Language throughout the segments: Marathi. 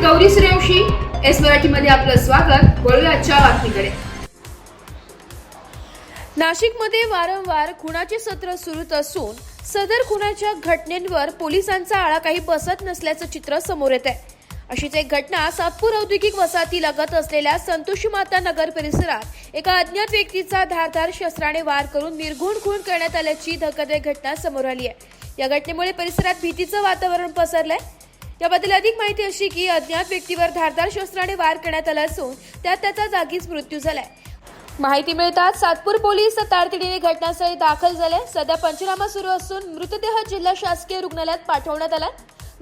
गौरी सूर्यवंशी, एस मराठीमध्ये आपलं स्वागत। वळूया आजच्या बातमीकडे। नाशिकमध्ये वारंवार खुनाचे सत्र सुरूच असून सदर खुनाच्या घटनेंवर पोलिसांचा आळा काही बसत नसल्याचं चित्र समोर येत आहे। अशीच एक घटना सातपूर औद्योगिक वसाहतीलगत असलेल्या संतोषी माता नगर परिसरात एका अज्ञात व्यक्तीचा धारदार शस्त्राने वार करून निर्घृण खून करण्यात आल्याची धक्कादायक घटना समोर आली आहे। या घटनेमुळे परिसरात भीतीचं वातावरण पसरलंय। याबद्दल अधिक माहिती अशी की अज्ञात व्यक्तीवर धारदार शस्त्राने वार करण्यात आला असून त्यात त्याचा जागीच मृत्यू झालाय। माहिती मिळताच सातपूर पोलीस तातडीने घटनास्थळी दाखल झाले। सध्या पंचनामा सुरू असून मृतदेह जिल्हा शासकीय रुग्णालयात पाठवण्यात आला।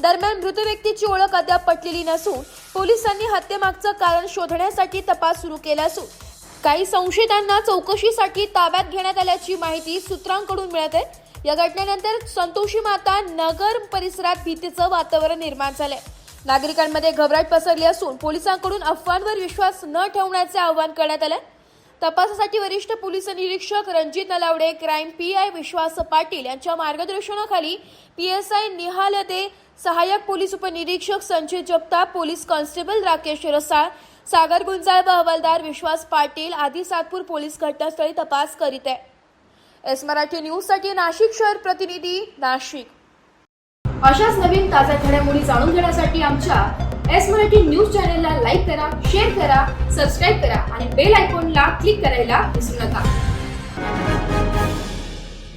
दरम्यान मृत व्यक्तीची ओळख अद्याप पटलेली नसून पोलिसांनी हत्येमागचं कारण शोधण्यासाठी तपास सुरू केला असून काही संशयितांना चौकशीसाठी ताब्यात घेण्यात आल्याची माहिती सूत्रांकडून मिळत आहे। या घटनेनंतर संतोषी माता नगर परिसरात भीतीचं वातावरण निर्माण झालंय। नागरिकांमध्ये घबराट पसरली असून पोलिसांकडून अफवांवर विश्वास न ठेवण्याचे आवाहन करण्यात आलं। तपासासाठी वरिष्ठ पोलीस निरीक्षक रणजित नलावडे, क्राईम पीआय विश्वास पाटील यांच्या मार्गदर्शनाखाली पीएसआय निहाल दे, सहाय्यक पोलीस उपनिरीक्षक संजय जगताप, पोलीस कॉन्स्टेबल राकेश रसाळ, सागर गुंजाळ व हवालदार विश्वास पाटील आदी सातपूर पोलीस घटनास्थळी तपास करीत आहे। एस मराठी न्यूज साठी नाशिक शहर प्रतिनिधी नाशिक। अशाच नवीन ताज्या घडामोडी जाणून घेण्यासाठी आमच्या एस मराठी न्यूज चॅनलला लाईक करा, शेअर करा, सबस्क्राईब करा आणि बेल आयकॉनला क्लिक करायला विसरू नका।